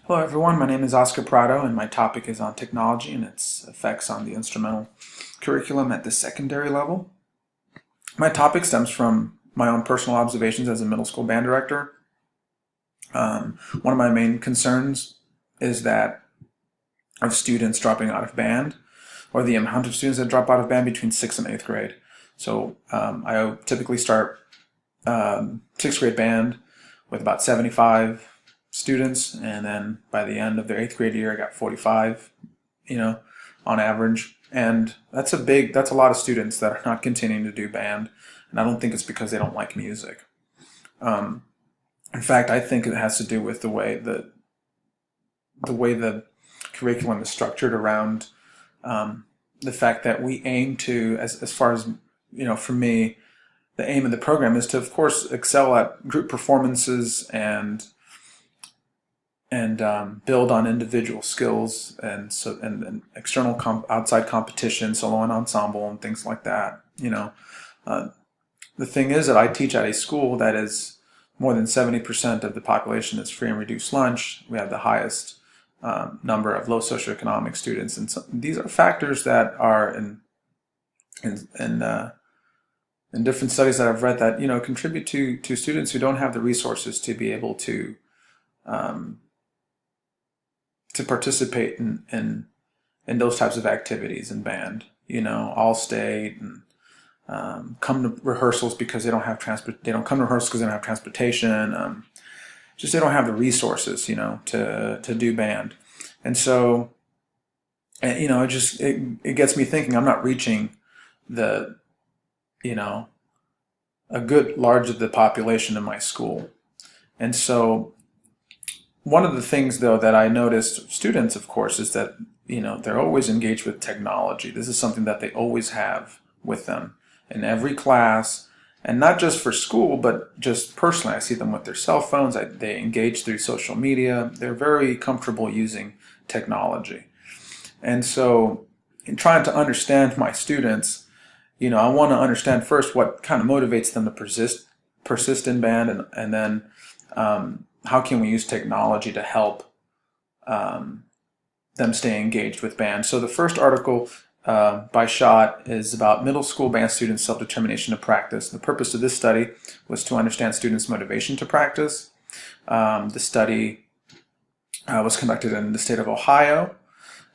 Hello everyone, my name is Oscar Prado and my topic is on technology and its effects on the instrumental curriculum at the secondary level. My topic stems from my own personal observations as a middle school band director. One of my main concerns is that of students dropping out of band, or the amount of students that drop out of band between 6th and 8th grade. So I typically start 6th grade band with about 75 students, and then by the end of their 8th grade year I got 45, on average. And that's a lot of students that are not continuing to do band, and I don't think it's because they don't like music. In fact, I think it has to do with the way the curriculum is structured around the fact that we aim to, as far as, for me, the aim of the program is to, of course, excel at group performances and build on individual skills and external outside competition, solo and ensemble, and things like that. The thing is that I teach at a school that is more than 70% of the population is free and reduced lunch. We have the highest number of low socioeconomic students, and so these are factors that are in different studies that I've read that contribute to students who don't have the resources to be able to participate in those types of activities in band. All state and come to rehearsals because they don't have They don't come to rehearsals because they don't have transportation. Just they don't have the resources, to do band, and so, it gets me thinking. I'm not reaching the, a good large of the population in my school, and so one of the things, though, that I noticed students, of course, is that they're always engaged with technology. This is something that they always have with them in every class, and not just for school, but just personally. I see them with their cell phones. They engage through social media. They're very comfortable using technology. And so in trying to understand my students, I want to understand first what kind of motivates them to persist in band, and then how can we use technology to help them stay engaged with band. So the first article by Schott is about middle school band students' self-determination to practice. The purpose of this study was to understand students' motivation to practice. The study was conducted in the state of Ohio,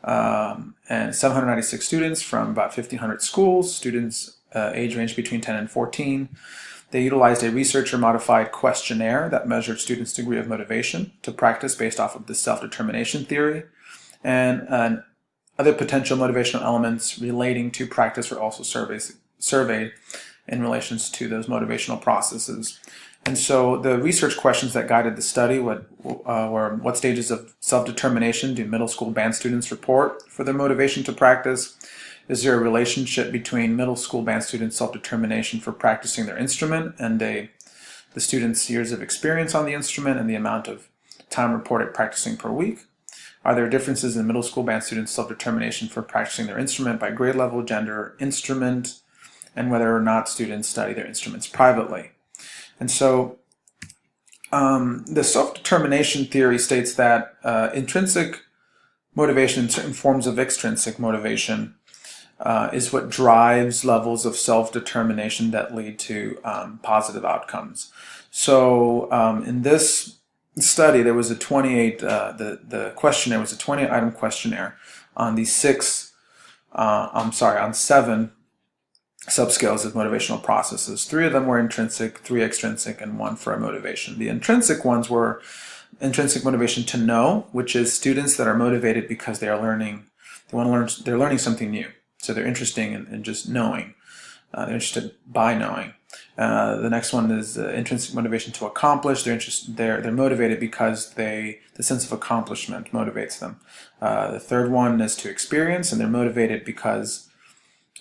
and 796 students from about 1,500 schools. Students age range between 10 and 14. They utilized a researcher-modified questionnaire that measured students' degree of motivation to practice based off of the self-determination theory, and other potential motivational elements relating to practice were also surveyed in relations to those motivational processes. And so the research questions that guided the study were what stages of self-determination do middle school band students report for their motivation to practice? Is there a relationship between middle school band students' self-determination for practicing their instrument and the students' years of experience on the instrument and the amount of time reported practicing per week? Are there differences in middle school band students' self-determination for practicing their instrument by grade level, gender, instrument, and whether or not students study their instruments privately? And so the self-determination theory states that intrinsic motivation and certain forms of extrinsic motivation is what drives levels of self-determination that lead to positive outcomes. So in this study, there was a 28, the questionnaire was a 28-item questionnaire on the on 7 subscales of motivational processes. 3 of them were intrinsic, 3 extrinsic, and 1 for motivation. The intrinsic ones were intrinsic motivation to know, which is students that are motivated because they are learning, they're learning something new. So they're interested in just knowing. They're interested by knowing. The next one is intrinsic motivation to accomplish. They're motivated because the sense of accomplishment motivates them. The third one is to experience, and they're motivated because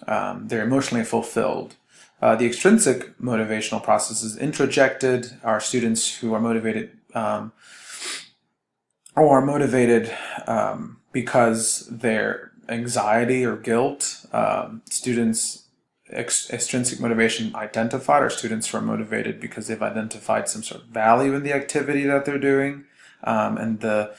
they're emotionally fulfilled. The extrinsic motivational processes, introjected, are students who are motivated because they're anxiety or guilt. Students' extrinsic motivation identified are students who are motivated because they've identified some sort of value in the activity that they're doing. And the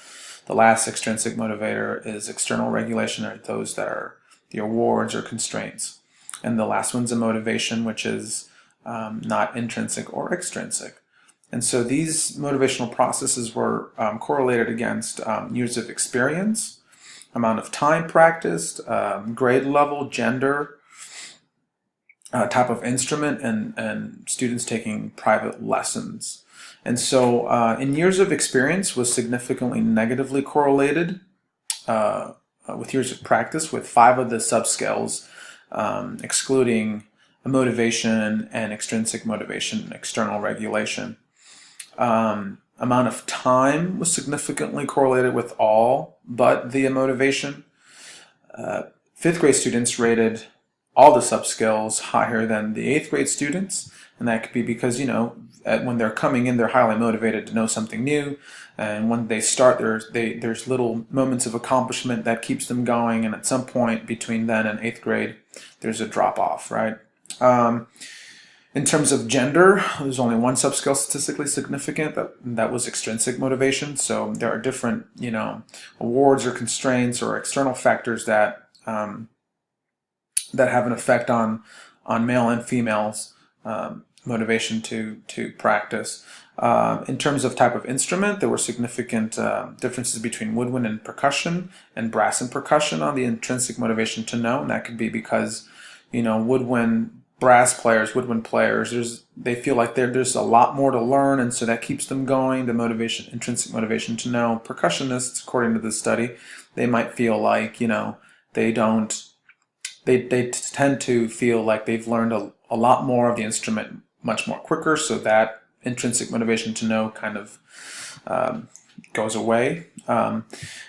last extrinsic motivator is external regulation, or those that are the awards or constraints. And the last one's a motivation, which is not intrinsic or extrinsic. And so these motivational processes were correlated against years of experience, amount of time practiced, grade level, gender, type of instrument, and students taking private lessons. And so in years of experience was significantly negatively correlated with years of practice, with 5 of the subscales excluding motivation and extrinsic motivation, external regulation. Amount of time was significantly correlated with all but the motivation. 5th grade students rated all the subscales higher than the 8th grade students, and that could be because, when they're coming in, they're highly motivated to know something new, and when they start, there's little moments of accomplishment that keeps them going, and at some point between then and 8th grade, there's a drop-off, right? In terms of gender, there's only one subscale statistically significant, that was extrinsic motivation. So there are different, awards or constraints or external factors that have an effect on male and females' motivation to practice. In terms of type of instrument, there were significant differences between woodwind and percussion, and brass and percussion on the intrinsic motivation to know, and that could be because, woodwind players, they feel like there's a lot more to learn, and so that keeps them going, the intrinsic motivation to know. Percussionists, according to this study, they might feel like, they tend to feel like they've learned a lot more of the instrument much more quicker, so that intrinsic motivation to know kind of goes away. And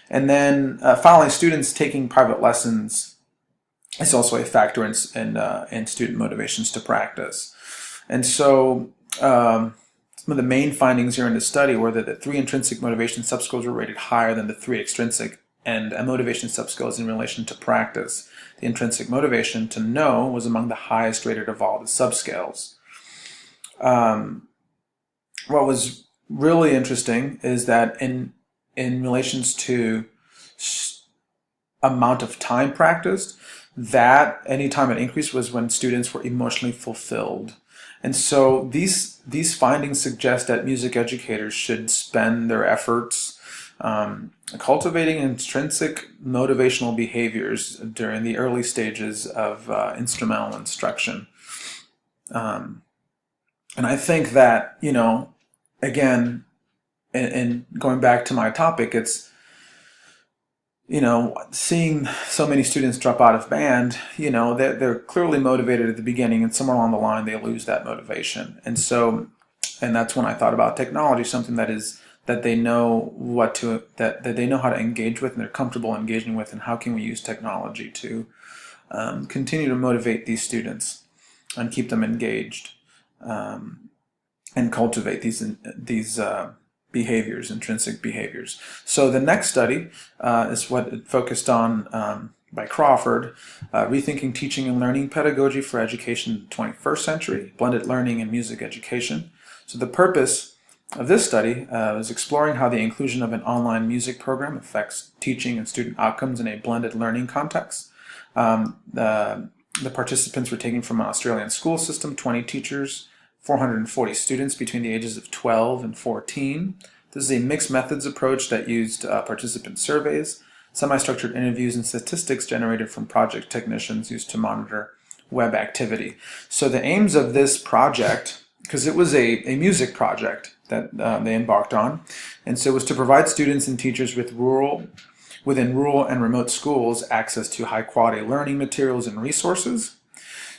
then finally, students taking private lessons is also a factor in student motivations to practice. And so some of the main findings here in this study were that the 3 intrinsic motivation subscales were rated higher than the 3 extrinsic and motivation subscales in relation to practice. The intrinsic motivation to know was among the highest rated of all the subscales. What was really interesting is that in relations to amount of time practiced, that anytime it increased was when students were emotionally fulfilled. And so these findings suggest that music educators should spend their efforts cultivating intrinsic motivational behaviors during the early stages of instrumental instruction. And I think that, again, and going back to my topic, it's, seeing so many students drop out of band, they're clearly motivated at the beginning, and somewhere along the line they lose that motivation. And that's when I thought about technology, something that they know that they know how to engage with, and they're comfortable engaging with, and how can we use technology to continue to motivate these students and keep them engaged, and cultivate these behaviors, intrinsic behaviors. So the next study is what it focused on by Crawford, Rethinking Teaching and Learning Pedagogy for Education in the 21st Century, Blended Learning and Music Education. So the purpose of this study is exploring how the inclusion of an online music program affects teaching and student outcomes in a blended learning context. The participants were taken from an Australian school system, 20 teachers, 440 students between the ages of 12 and 14. This is a mixed methods approach that used participant surveys, semi-structured interviews, and statistics generated from project technicians used to monitor web activity. So the aims of this project, because it was a music project that they embarked on, and so it was to provide students and teachers within rural and remote schools access to high-quality learning materials and resources.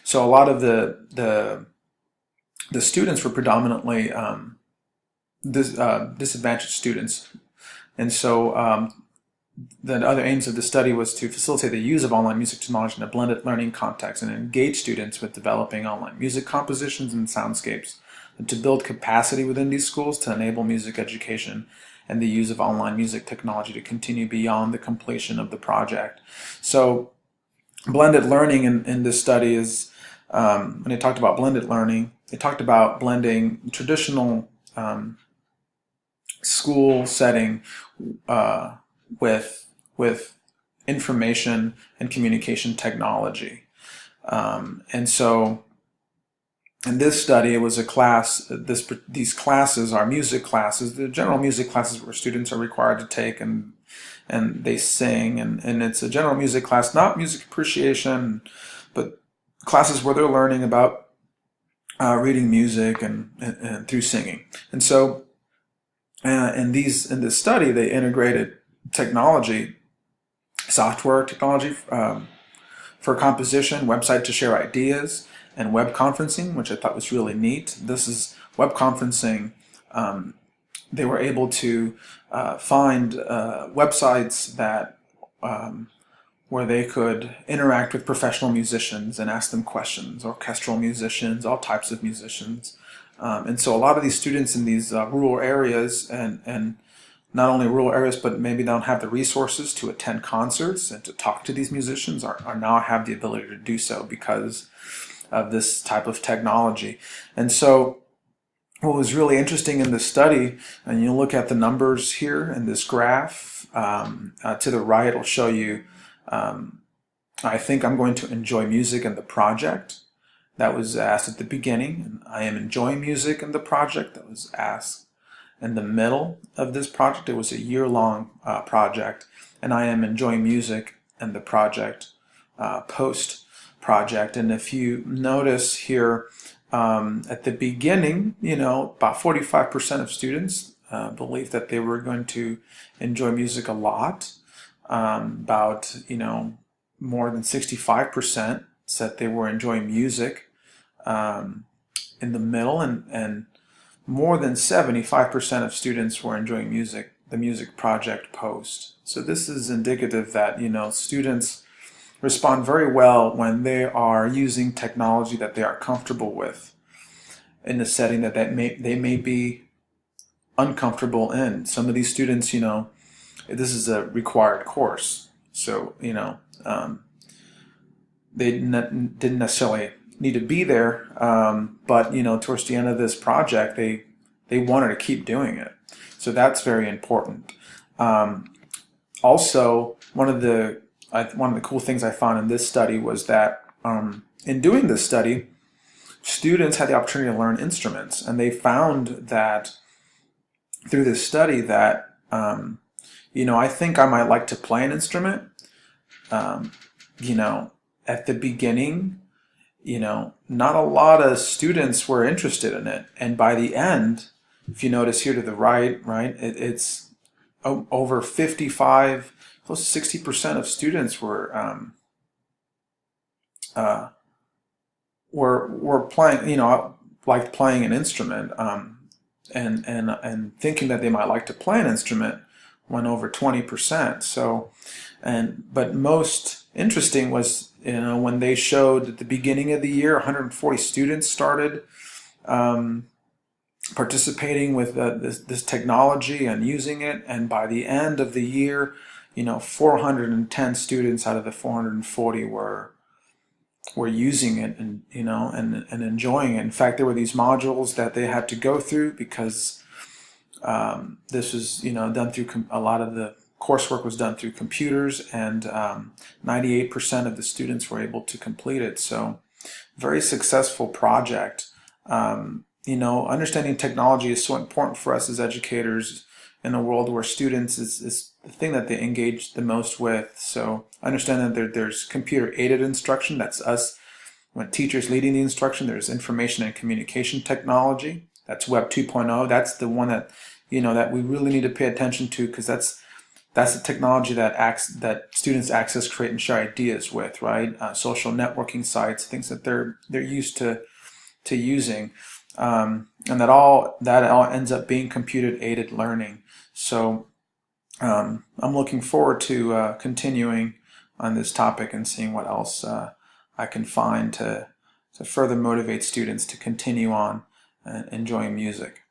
So a lot of the students were predominantly disadvantaged students. And so the other aims of the study was to facilitate the use of online music technology in a blended learning context and engage students with developing online music compositions and soundscapes, and to build capacity within these schools to enable music education and the use of online music technology to continue beyond the completion of the project. So blended learning in this study is, when they talked about blended learning, they talked about blending traditional school setting with information and communication technology. And so in this study, it was a class. These classes are music classes. The general music classes where students are required to take, and they sing, and it's a general music class, not music appreciation, but classes where they're learning about reading music and through singing. And so in this study, they integrated technology, software technology for composition, website to share ideas, and web conferencing, which I thought was really neat. This is web conferencing. They were able to find websites that where they could interact with professional musicians and ask them questions, orchestral musicians, all types of musicians. And so a lot of these students in these rural areas, and not only rural areas, but maybe don't have the resources to attend concerts and to talk to these musicians, are now have the ability to do so because of this type of technology. And so what was really interesting in this study, and you look at the numbers here in this graph, to the right will show you, I think I'm going to enjoy music in the project. That was asked at the beginning. And I am enjoying music in the project. That was asked in the middle of this project. It was a year-long project. And I am enjoying music in the project post-project. And if you notice here, at the beginning, about 45% of students believed that they were going to enjoy music a lot. About, more than 65% said they were enjoying music in the middle, and more than 75% of students were enjoying the music project post. So this is indicative that, students respond very well when they are using technology that they are comfortable with in a setting that they may be uncomfortable in. Some of these students, this is a required course, so they didn't necessarily need to be there, but towards the end of this project, they wanted to keep doing it. So that's very important. Also, one of the cool things I found in this study was that in doing this study, students had the opportunity to learn instruments, and they found that through this study that I think I might like to play an instrument. At the beginning, not a lot of students were interested in it, and by the end, if you notice here to the right, it's over 55, close to 60% of students were playing, liked playing an instrument, and thinking that they might like to play an instrument went over 20%. So, but most interesting was, when they showed at the beginning of the year, 140 students started participating with this technology and using it, and by the end of the year, 410 students out of the 440 were using it and and enjoying it. In fact, there were these modules that they had to go through because this was done through a lot of the coursework was done through computers, and 98% of the students were able to complete it. So, very successful project. Understanding technology is so important for us as educators in a world where students is the thing that they engage the most with. So, understand that there's computer-aided instruction. That's us, when teachers leading the instruction. There's information and communication technology. That's Web 2.0. That's the one that that we really need to pay attention to, because that's the technology that students access, create, and share ideas with, right? Social networking sites, things that they're used to using, and that all ends up being computer-aided learning. So I'm looking forward to continuing on this topic and seeing what else I can find to further motivate students to continue on enjoying music.